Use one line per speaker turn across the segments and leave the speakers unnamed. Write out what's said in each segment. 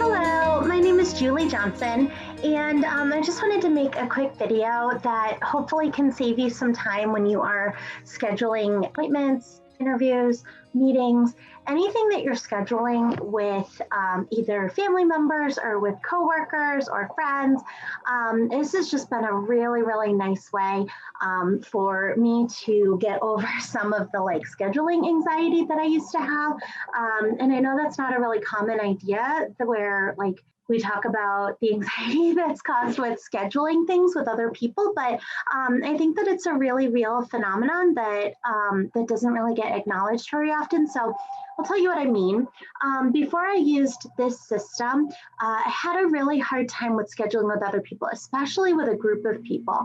Hello, my name is Julie Johnson, and I just wanted to make a quick video that hopefully can save you some time when you are scheduling appointments, interviews, meetings, anything that you're scheduling with either family members or with coworkers or friends. This has just been a really nice way for me to get over some of the scheduling anxiety that I used to have. And I know that's not a really common idea where we talk about the anxiety that's caused with scheduling things with other people, but I think that it's a really real phenomenon that that doesn't really get acknowledged very often. So I'll tell you what I mean. Before I used this system, I had a really hard time with scheduling with other people, especially with a group of people,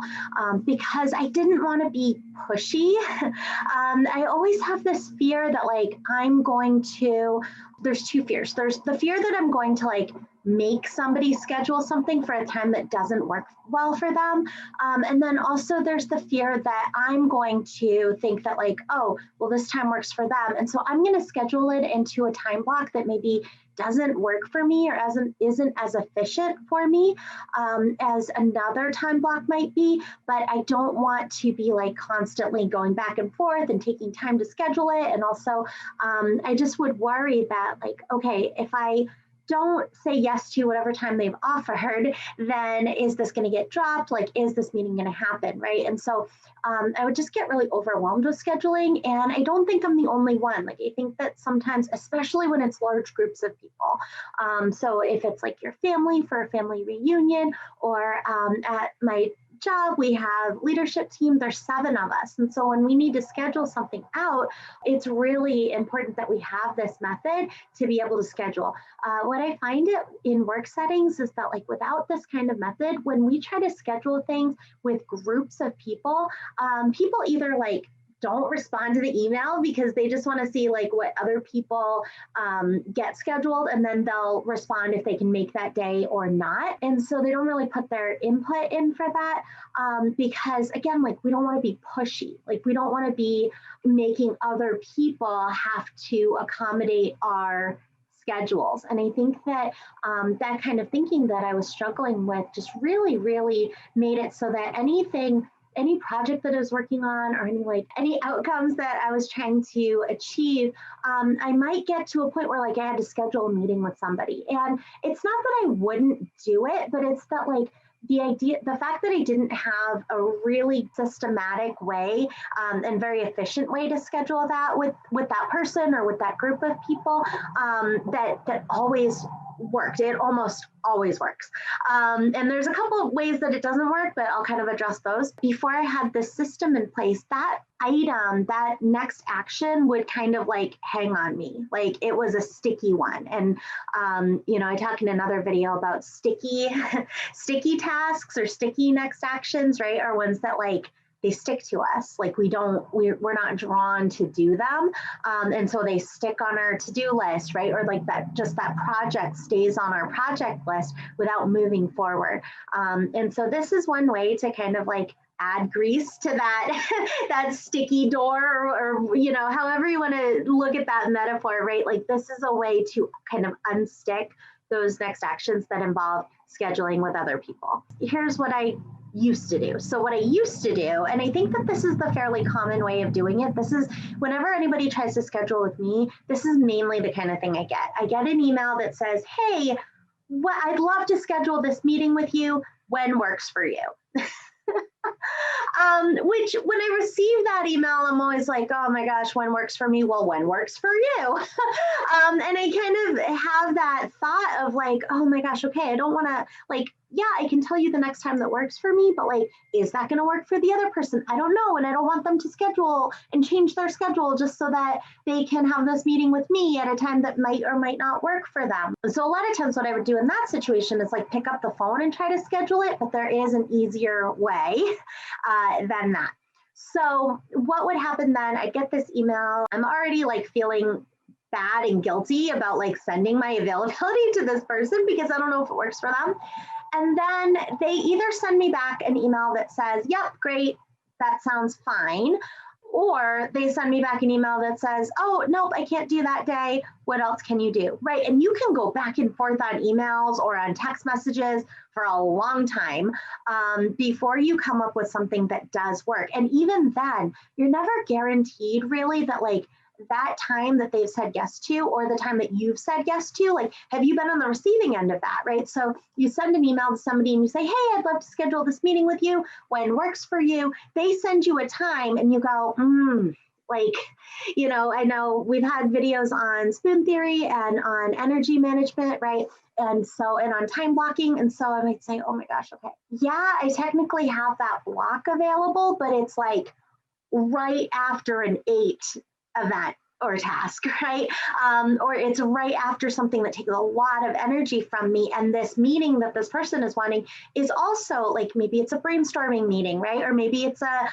because I didn't want to be pushy. I always have this fear that I'm going to, there's two fears. There's the fear that I'm going to make somebody schedule something for a time that doesn't work well for them. And then also there's the fear that I'm going to think that oh, well, this time works for them. And so I'm going to schedule it into a time block that maybe doesn't work for me or isn't as efficient for me as another time block might be. But I don't want to be constantly going back and forth and taking time to schedule it. And also I just would worry that okay, if I don't say yes to whatever time they've offered, then is this going to get dropped? Is this meeting going to happen, right? And so I would just get really overwhelmed with scheduling. And I don't think I'm the only one. I think that sometimes, especially when it's large groups of people. So if it's your family for a family reunion, or at my job, we have leadership team, there's 7 of us. And so when we need to schedule something out, it's really important that we have this method to be able to schedule. What I find it in work settings is that without this kind of method, when we try to schedule things with groups of people, people either don't respond to the email because they just want to see what other people get scheduled, and then they'll respond if they can make that day or not. And so they don't really put their input in for that because again, we don't want to be pushy. We don't want to be making other people have to accommodate our schedules. And I think that that kind of thinking that I was struggling with just really made it so that any project that I was working on, or any outcomes that I was trying to achieve, I might get to a point where I had to schedule a meeting with somebody. And it's not that I wouldn't do it, but it's that the fact that I didn't have a really systematic way and very efficient way to schedule that with that person or with that group of people, that always worked. It almost always works. And there's a couple of ways that it doesn't work, but I'll kind of address those. Before I had this system in place, that item, that next action would kind of hang on me. It was a sticky one. And, I talk in another video about sticky tasks or sticky next actions, right? Are ones that they stick to us. We're not drawn to do them. And so they stick on our to-do list, right? Or that project stays on our project list without moving forward. And so this is one way to kind of add grease to that, that sticky door, or however you want to look at that metaphor, right? This is a way to kind of unstick those next actions that involve scheduling with other people. Here's what I used to do. So what I used to do, and I think that this is the fairly common way of doing it. This is whenever anybody tries to schedule with me, this is mainly the kind of thing I get. I get an email that says, hey, I'd love to schedule this meeting with you. When works for you? Which when I receive that email, I'm always oh my gosh, when works for me? Well, when works for you? And I kind of have that thought of oh my gosh, okay, I don't want to yeah, I can tell you the next time that works for me, but is that going to work for the other person? I don't know. And I don't want them to schedule and change their schedule just so that they can have this meeting with me at a time that might or might not work for them. So a lot of times what I would do in that situation is pick up the phone and try to schedule it, but there is an easier way than that. So what would happen then? I get this email. I'm already feeling bad and guilty about sending my availability to this person because I don't know if it works for them. And then they either send me back an email that says, yep, great, that sounds fine, Or they send me back an email that says, oh, nope, I can't do that day. What else can you do? Right. And you can go back and forth on emails or on text messages for a long time before you come up with something that does work. And even then, you're never guaranteed really that like that time that they've said yes to, or the time that you've said yes to, like, have you been on the receiving end of that, right? So you send an email to somebody and you say, hey, I'd love to schedule this meeting with you. When works for you? They send you a time and you go, like, you know, I know we've had videos on spoon theory and on energy management, right? And on time blocking. And so I might say, oh my gosh, okay. Yeah, I technically have that block available, but it's like right after an 8 event or task, right? Or it's right after something that takes a lot of energy from me. And this meeting that this person is wanting is also like, maybe it's a brainstorming meeting, right? Or maybe it's a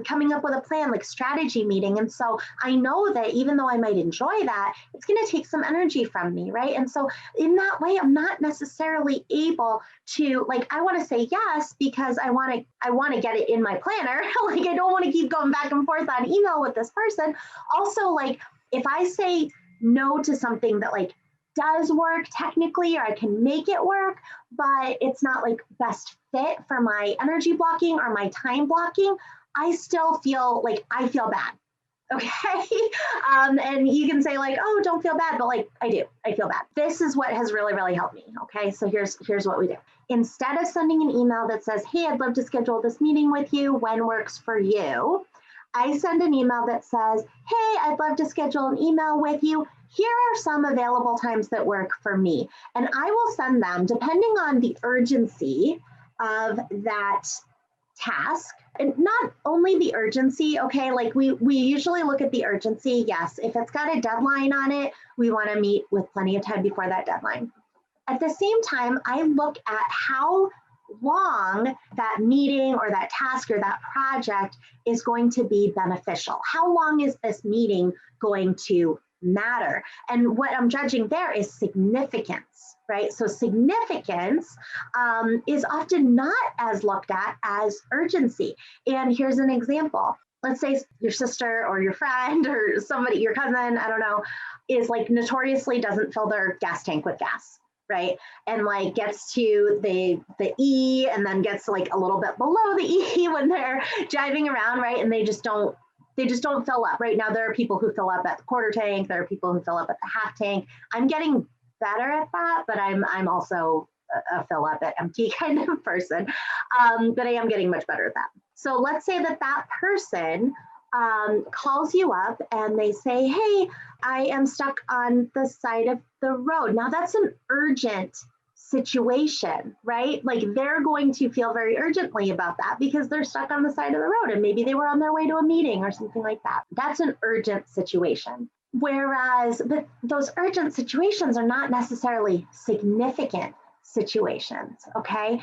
coming up with a plan, like strategy meeting. And so I know that even though I might enjoy that, it's going to take some energy from me, right? And so in that way, I'm not necessarily able to, like, I want to say yes because I want to get it in my planner. Like, I don't want to keep going back and forth on email with this person. Also, like, if I say no to something that like does work technically, or I can make it work, but it's not like best fit for my energy blocking or my time blocking, I still feel like I feel bad. Okay. And you can say like, oh, don't feel bad, but like I feel bad. This is what has really, really helped me. Okay. So here's what we do. Instead of sending an email that says, hey, I'd love to schedule this meeting with you, when works for you, I send an email that says, hey, I'd love to schedule an email with you. Here are some available times that work for me. And I will send them, depending on the urgency of that task, and not only the urgency, okay, like we usually look at the urgency. Yes, if it's got a deadline on it, we want to meet with plenty of time before that deadline. At the same time, I look at how long that meeting or that task or that project is going to be beneficial. How long is this meeting going to matter? And what I'm judging there is significance, right? So significance is often not as looked at as urgency. And here's an example. Let's say your sister or your friend or somebody, your cousin, I don't know, is like notoriously doesn't fill their gas tank with gas, right? And like gets to the E and then gets like a little bit below the E when they're driving around, right? And they just don't fill up. Right now, there are people who fill up at the quarter tank. There are people who fill up at the half tank. I'm getting better at that, but I'm also a fill up at empty kind of person. But I am getting much better at that. So let's say that person calls you up and they say, hey, I am stuck on the side of the road. Now that's an urgent situation, right? Like they're going to feel very urgently about that because they're stuck on the side of the road and maybe they were on their way to a meeting or something like that. That's an urgent situation. Whereas those urgent situations are not necessarily significant situations, okay?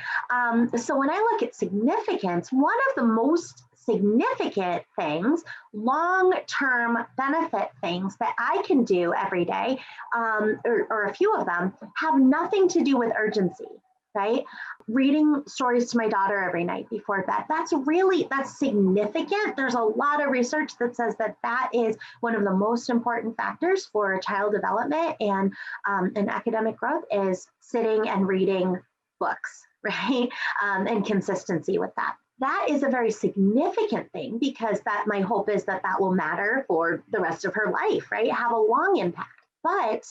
So when I look at significance, one of the most significant things, long-term benefit things that I can do every day, or a few of them, have nothing to do with urgency, right? Reading stories to my daughter every night before bed, that's significant. There's a lot of research that says that is one of the most important factors for child development and academic growth is sitting and reading books, right? And consistency with that. That is a very significant thing because my hope is that will matter for the rest of her life, right? Have a long impact, but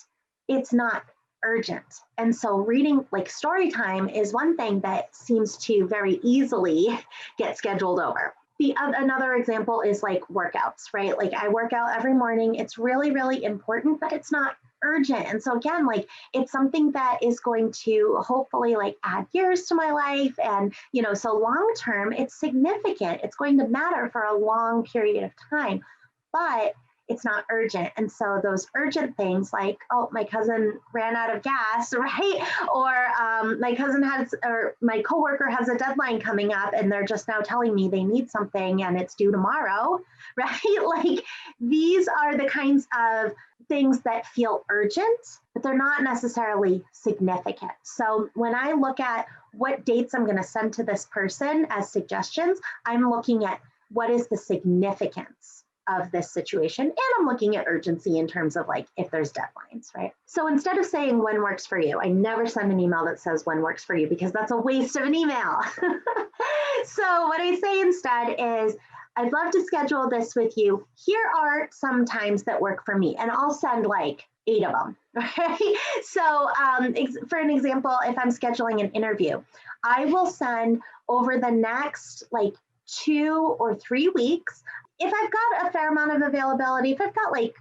it's not urgent. And so reading like story time is one thing that seems to very easily get scheduled over. Another example is like workouts, right? Like I work out every morning. It's really, really important, but it's not urgent. And so again, like it's something that is going to hopefully like add years to my life. And, so long-term, it's significant. It's going to matter for a long period of time, but it's not urgent. And so those urgent things like, oh, my cousin ran out of gas, right? Or my coworker has a deadline coming up and they're just now telling me they need something and it's due tomorrow, right? Like these are the kinds of things that feel urgent, but they're not necessarily significant. So when I look at what dates I'm going to send to this person as suggestions, I'm looking at what is the significance of this situation. And I'm looking at urgency in terms of like if there's deadlines, right? So instead of saying when works for you, I never send an email that says when works for you because that's a waste of an email. So what I say instead is, I'd love to schedule this with you. Here are some times that work for me, and I'll send like 8 of them, right? So for an example, if I'm scheduling an interview, I will send over the next like 2 or 3 weeks. If I've got a fair amount of availability, if I've got like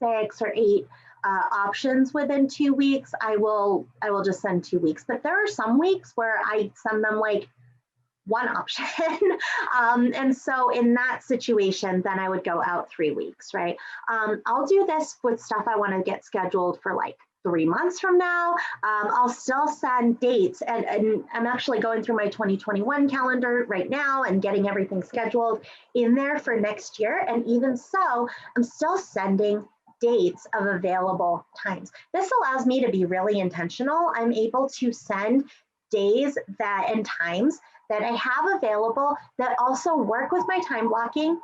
6 or 8 options within 2 weeks, I will just send 2 weeks. But there are some weeks where I send them like 1 option. And so in that situation, then I would go out 3 weeks, right? I'll do this with stuff I want to get scheduled for like 3 months from now. I'll still send dates, and I'm actually going through my 2021 calendar right now and getting everything scheduled in there for next year. And even so, I'm still sending dates of available times. This allows me to be really intentional. I'm able to send days and times that I have available that also work with my time blocking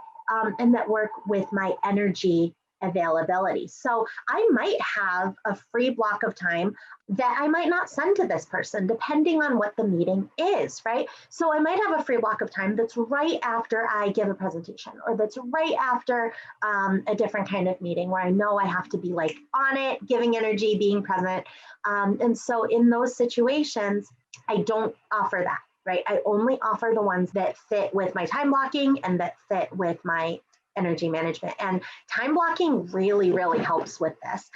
and that work with my energy availability. So I might have a free block of time that I might not send to this person, depending on what the meeting is, right? So I might have a free block of time that's right after I give a presentation, or that's right after a different kind of meeting where I know I have to be like on it, giving energy, being present. And so in those situations, I don't offer that, right? I only offer the ones that fit with my time blocking and that fit with my energy management. And time blocking really, really helps with this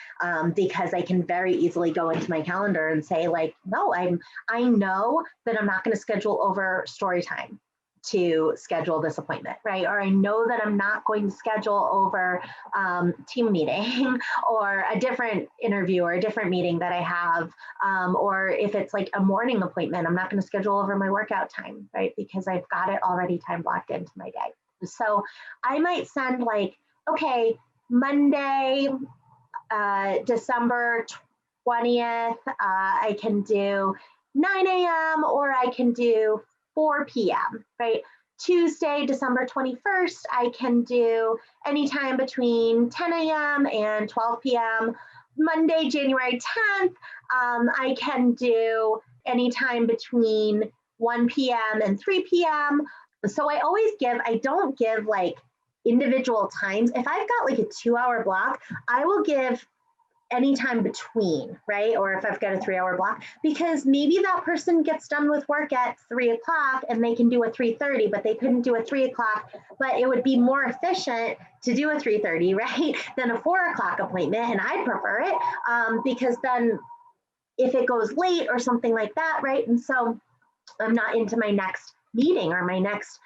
because I can very easily go into my calendar and say like, no, I know that I'm not going to schedule over story time to schedule this appointment, right? Or I know that I'm not going to schedule over team meeting or a different interview or a different meeting that I have. Or if it's like a morning appointment, I'm not going to schedule over my workout time, right? Because I've got it already time blocked into my day. So I might send like, okay, Monday, December 20th, I can do 9 a.m. or I can do 4 p.m., right? Tuesday, December 21st, I can do anytime between 10 a.m. and 12 p.m. Monday, January 10th, I can do anytime between 1 p.m. and 3 p.m. So I don't give like individual times. If I've got like a 2-hour block, I will give anytime between, right? Or if I've got a 3-hour block, because maybe that person gets done with work at 3 o'clock and they can do a 3:30, but they couldn't do a 3 o'clock, but it would be more efficient to do a 3:30, right? Than a 4 o'clock appointment. And I'd prefer it because then if it goes late or something like that, right? And so I'm not into my next meeting or my next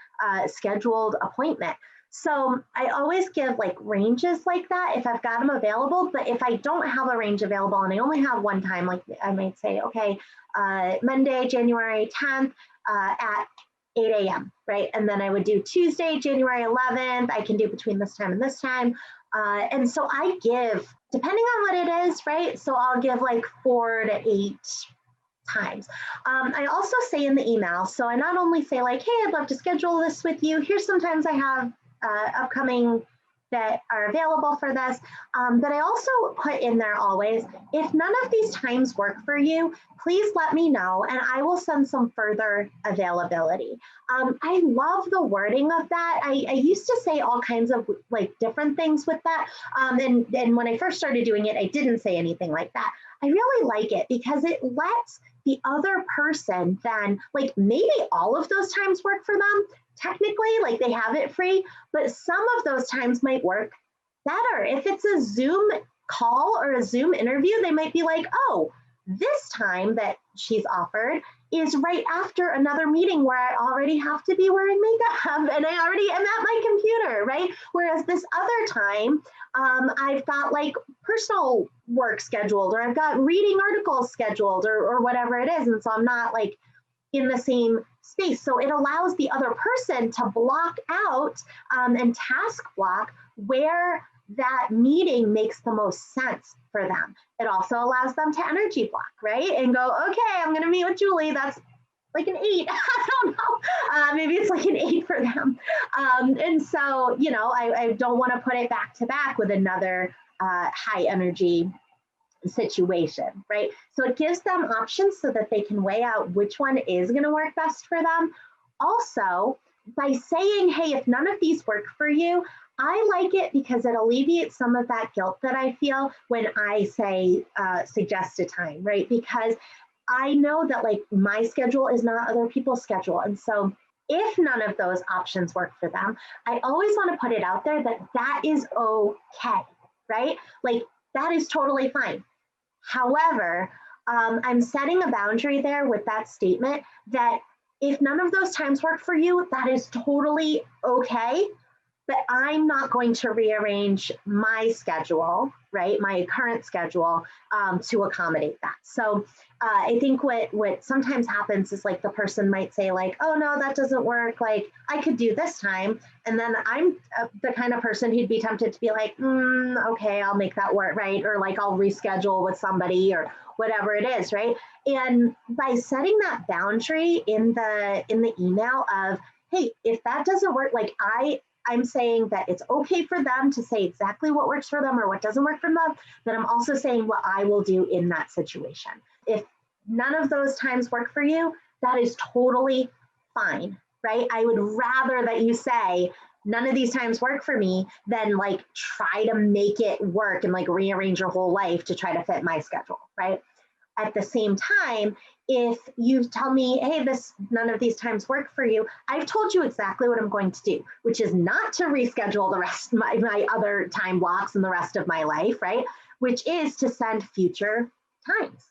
scheduled appointment. So I always give like ranges like that if I've got them available. But if I don't have a range available and I only have one time, like I might say, okay, Monday, January 10th at 8 a.m., right? And then I would do Tuesday, January 11th. I can do between this time and this time. And so I give, depending on what it is, right? So I'll give like 4 to 8 times. I also say in the email, so I not only say like, hey, I'd love to schedule this with you. Here's some times I have upcoming that are available for this, but I also put in there always, if none of these times work for you, please let me know and I will send some further availability. I love the wording of that. I used to say all kinds of like different things with that. And when I first started doing it, I didn't say anything like that. I really like it because it lets the other person then, like maybe all of those times work for them, technically, like they have it free, but some of those times might work better. If it's a Zoom call or a Zoom interview, they might be like, oh, this time that she's offered is right after another meeting where I already have to be wearing makeup and I already am at my computer, right? Whereas this other time, I've got like personal work scheduled or I've got reading articles scheduled or whatever it is. And so I'm not like in the same space. So it allows the other person to block out and task block where that meeting makes the most sense for them. It also allows them to energy block, right? And go, okay, I'm going to meet with Julie. That's like an 8. I don't know. Maybe it's like an 8 for them. And so, I don't want to put it back to back with another high energy situation, right? So it gives them options so that they can weigh out which one is going to work best for them. Also, by saying, hey, if none of these work for you, I like it because it alleviates some of that guilt that I feel when I say suggest a time, right? Because I know that like my schedule is not other people's schedule. And so if none of those options work for them, I always want to put it out there that that is okay, right? Like that is totally fine. However, I'm setting a boundary there with that statement that if none of those times work for you, that is totally okay. But I'm not going to rearrange my schedule, right? My current schedule to accommodate that. So I think what sometimes happens is like the person might say like, oh no, that doesn't work. Like I could do this time. And then I'm the kind of person who'd be tempted to be like, okay, I'll make that work, right? Or like I'll reschedule with somebody or whatever it is, right? And by setting that boundary in the email of, hey, if that doesn't work, like I'm saying that it's okay for them to say exactly what works for them or what doesn't work for them, but I'm also saying what I will do in that situation. If none of those times work for you, that is totally fine, right? I would rather that you say, none of these times work for me than like try to make it work and like rearrange your whole life to try to fit my schedule, right? At the same time, if you tell me, hey, none of these times work for you, I've told you exactly what I'm going to do, which is not to reschedule the rest of my other time blocks and the rest of my life, right? Which is to send future times.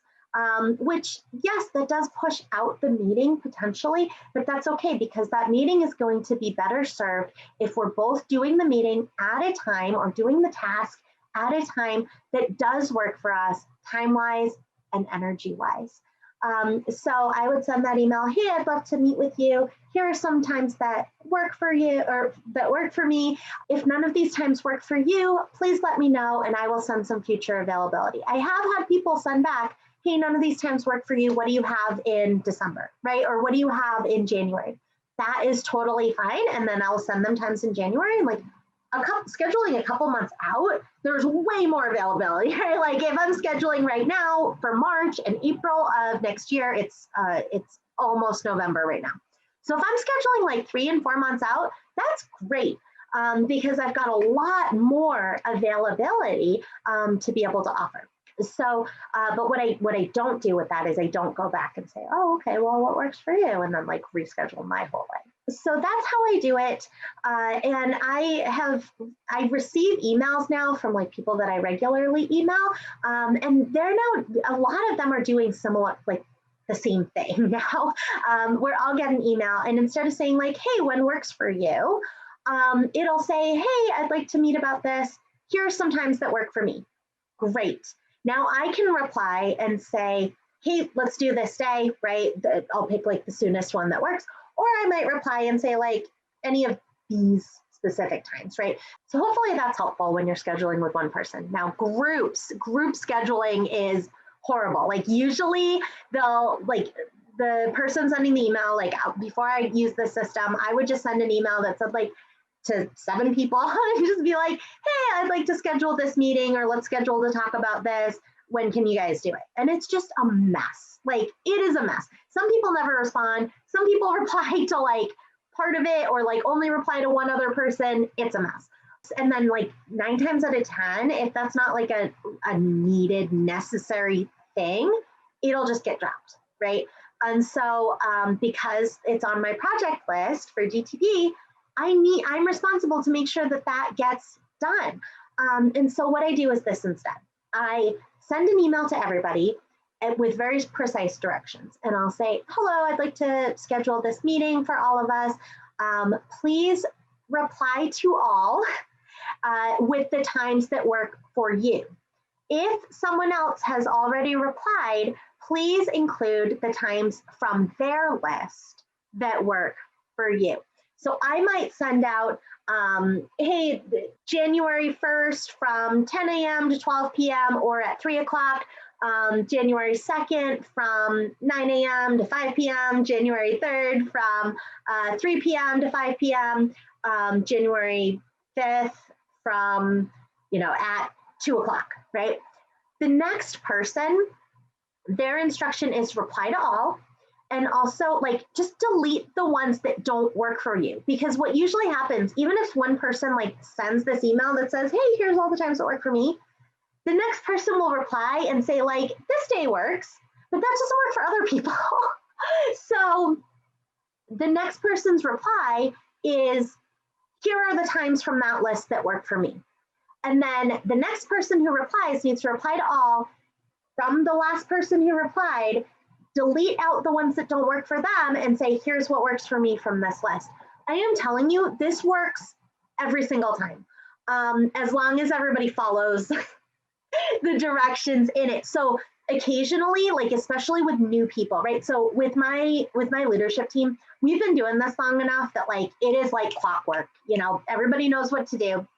Which, yes, that does push out the meeting potentially, but that's okay because that meeting is going to be better served if we're both doing the meeting at a time or doing the task at a time that does work for us time-wise and energy-wise. So I would send that email, hey, I'd love to meet with you. Here are some times that work for you or that work for me. If none of these times work for you, please let me know and I will send some future availability. I have had people send back, hey, none of these times work for you. What do you have in December, right? Or what do you have in January? That is totally fine. And then I'll send them times in January and like scheduling a couple months out, there's way more availability, right? Like if I'm scheduling right now for March and April of next year, it's almost November right now. So if I'm scheduling like 3 and 4 months out, that's great because I've got a lot more availability to be able to offer. So, but what I don't do with that is I don't go back and say, oh, okay, well, what works for you? And then like reschedule my whole life. So that's how I do it. And I receive emails now from like people that I regularly email. And they're now, a lot of them are doing similar, like the same thing now, where I'll get an email and instead of saying like, hey, when works for you? It'll say, hey, I'd like to meet about this. Here are some times that work for me. Great. Now I can reply and say, hey, let's do this day, right? I'll pick like the soonest one that works. Or I might reply and say like any of these specific times, right? So hopefully that's helpful when you're scheduling with one person. Now group scheduling is horrible. Like usually they'll like the person sending the email, like before I use the system, I would just send an email that said like to 7 people and just be like, hey, I'd like to schedule this meeting or let's schedule to talk about this. When can you guys do it? And it's just a mess. Like it is a mess. Some people never respond. Some people reply to like part of it or like only reply to one other person. It's a mess. And then like 9 times out of 10, if that's not like a needed, necessary thing, it'll just get dropped, right? And so because it's on my project list for GTD, I'm responsible to make sure that that gets done. And so what I do is this instead. I send an email to everybody with very precise directions. And I'll say, hello, I'd like to schedule this meeting for all of us. Please reply to all with the times that work for you. If someone else has already replied, please include the times from their list that work for you. So I might send out, hey, January 1st from 10 a.m. to 12 p.m. or at 3 o'clock, January 2nd from 9 a.m. to 5 p.m., January 3rd from 3 p.m. to 5 p.m., January 5th from, at 2 o'clock, right? The next person, their instruction is reply to all, and also like just delete the ones that don't work for you. Because what usually happens, even if one person like sends this email that says, hey, here's all the times that work for me, the next person will reply and say like, this day works, but that doesn't work for other people. So the next person's reply is, here are the times from that list that work for me. And then the next person who replies needs to reply to all. From the last person who replied, delete out the ones that don't work for them and say, here's what works for me from this list. I am telling you, this works every single time, as long as everybody follows the directions in it. So occasionally, like especially with new people, right? So with my leadership team, we've been doing this long enough that like it is like clockwork. Everybody knows what to do.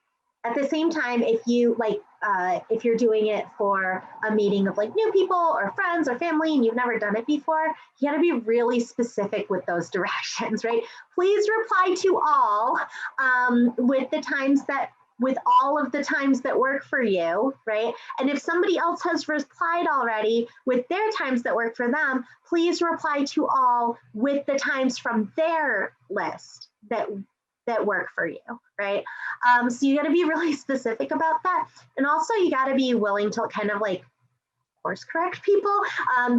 At the same time, if you're doing it for a meeting of like new people or friends or family and you've never done it before, you got to be really specific with those directions, right? Please reply to all with all of the times that work for you, right? And if somebody else has replied already with their times that work for them, please reply to all with the times from their list that work for you, right? So you gotta be really specific about that. And also you gotta be willing to kind of like course correct people,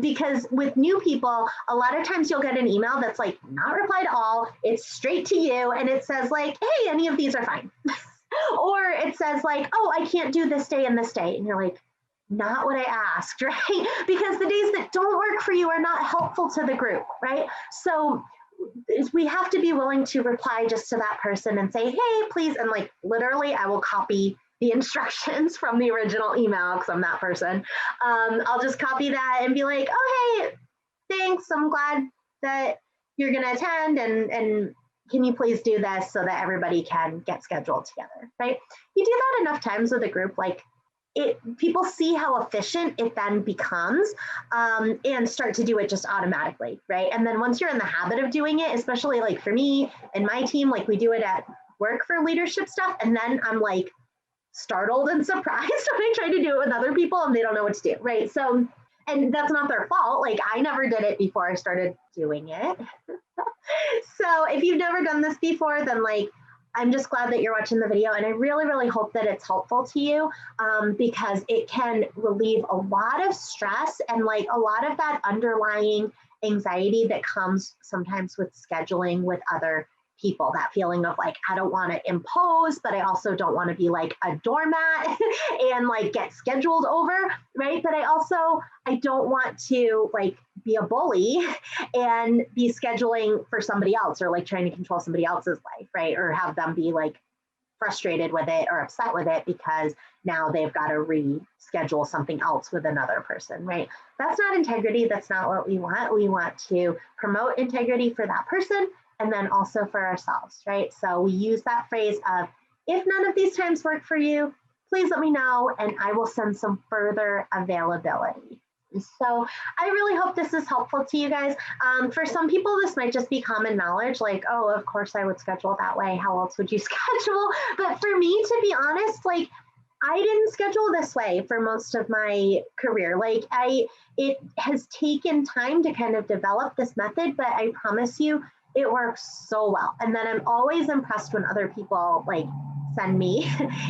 because with new people, a lot of times you'll get an email that's like not reply to all, it's straight to you, and it says like, hey, any of these are fine. Or it says like, oh, I can't do this day and this day. And you're like, not what I asked, right? Because the days that don't work for you are not helpful to the group, right? So we have to be willing to reply just to that person and say, hey, please. And like, literally, I will copy the instructions from the original email because I'm that person. I'll just copy that and be like, oh, hey, thanks. I'm glad that you're going to attend. And can you please do this so that everybody can get scheduled together, right? You do that enough times with a group, like people see how efficient it then becomes, and start to do it just automatically, right? And then once you're in the habit of doing it, especially like for me and my team, like we do it at work for leadership stuff, and then I'm like startled and surprised when I try to do it with other people and they don't know what to do, right? So, and that's not their fault. Like I never did it before I started doing it. So if you've never done this before, then like, I'm just glad that you're watching the video, and I really, really hope that it's helpful to you, because it can relieve a lot of stress and like a lot of that underlying anxiety that comes sometimes with scheduling with other people, that feeling of like, I don't want to impose, but I also don't want to be like a doormat and like get scheduled over, right? But I don't want to like be a bully and be scheduling for somebody else or like trying to control somebody else's life, right? Or have them be like frustrated with it or upset with it because now they've got to reschedule something else with another person, right? That's not integrity. That's not what we want. We want to promote integrity for that person and then also for ourselves, right? So we use that phrase of, if none of these times work for you, please let me know and I will send some further availability. So I really hope this is helpful to you guys. For some people, this might just be common knowledge, like, oh, of course I would schedule that way. How else would you schedule? But for me, to be honest, like, I didn't schedule this way for most of my career. Like it has taken time to kind of develop this method, but I promise you, it works so well. And then I'm always impressed when other people like send me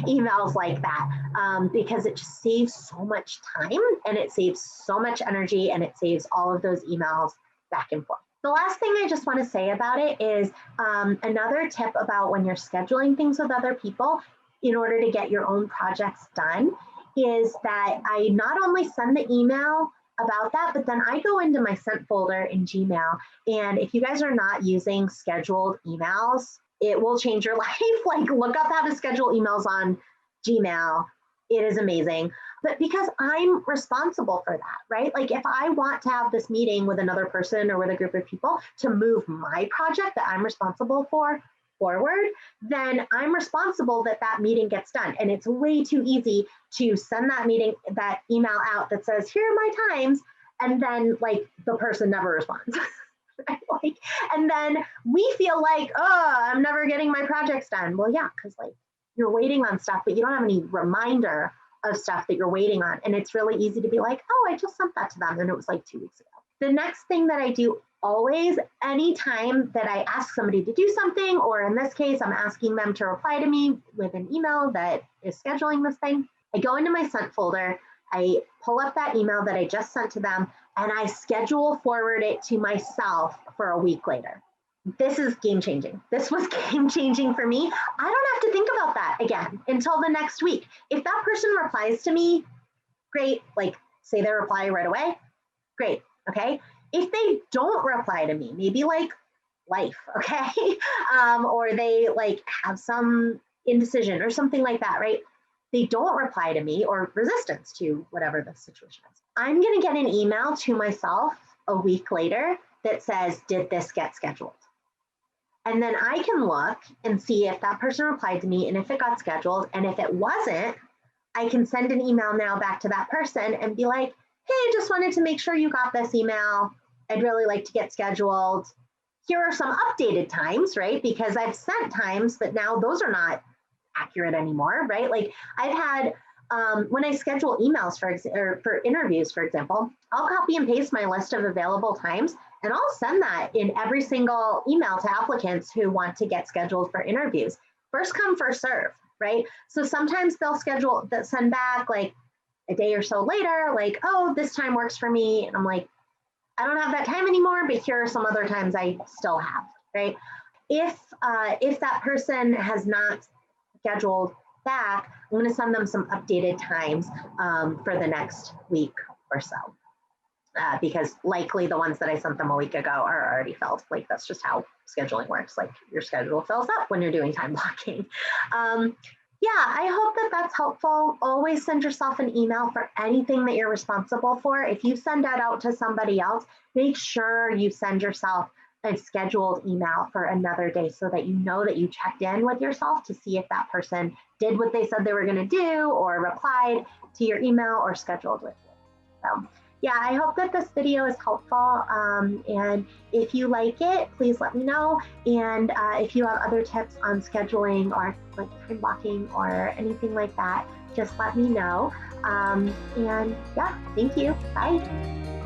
emails like that, because it just saves so much time and it saves so much energy and it saves all of those emails back and forth. The last thing I just want to say about it is another tip about when you're scheduling things with other people in order to get your own projects done is that I not only send the email about that, but then I go into my sent folder in Gmail. And if you guys are not using scheduled emails, it will change your life. Like look up how to schedule emails on Gmail. It is amazing. But because I'm responsible for that, right? Like if I want to have this meeting with another person or with a group of people to move my project that I'm responsible for, forward, then I'm responsible that that meeting gets done. And it's way too easy to send that email out that says, here are my times, and then like the person never responds. Right? Like, and then we feel like, oh, I'm never getting my projects done. Well, yeah, because like you're waiting on stuff, but you don't have any reminder of stuff that you're waiting on. And it's really easy to be like, oh, I just sent that to them, and it was like 2 weeks ago. The next thing that I do always, anytime that I ask somebody to do something, or in this case, I'm asking them to reply to me with an email that is scheduling this thing, I go into my sent folder, I pull up that email that I just sent to them, and I schedule forward it to myself for a week later. This is game changing. This was game changing for me. I don't have to think about that again until the next week. If that person replies to me, great, like say they reply right away, great, okay? If they don't reply to me, maybe like life, okay? Or they like have some indecision or something like that, right? They don't reply to me, or resistance to whatever the situation is. I'm gonna get an email to myself a week later that says, did this get scheduled? And then I can look and see if that person replied to me and if it got scheduled. And if it wasn't, I can send an email now back to that person and be like, hey, just wanted to make sure you got this email. I'd really like to get scheduled. Here are some updated times, right? Because I've sent times, but now those are not accurate anymore, right? Like I've had, when I schedule emails for interviews, for example, I'll copy and paste my list of available times, and I'll send that in every single email to applicants who want to get scheduled for interviews. First come, first serve, right? So sometimes they'll send back like a day or so later, like, oh, this time works for me. And I'm like, I don't have that time anymore, but here are some other times I still have, right? If that person has not scheduled back, I'm gonna send them some updated times for the next week or so. Because likely the ones that I sent them a week ago are already filled. Like that's just how scheduling works. Like your schedule fills up when you're doing time blocking. Yeah, I hope that that's helpful. Always send yourself an email for anything that you're responsible for. If you send that out to somebody else, make sure you send yourself a scheduled email for another day so that you know that you checked in with yourself to see if that person did what they said they were going to do, or replied to your email, or scheduled with you. So yeah, I hope that this video is helpful. And if you like it, please let me know. And if you have other tips on scheduling or like time blocking or anything like that, just let me know. And yeah, thank you. Bye.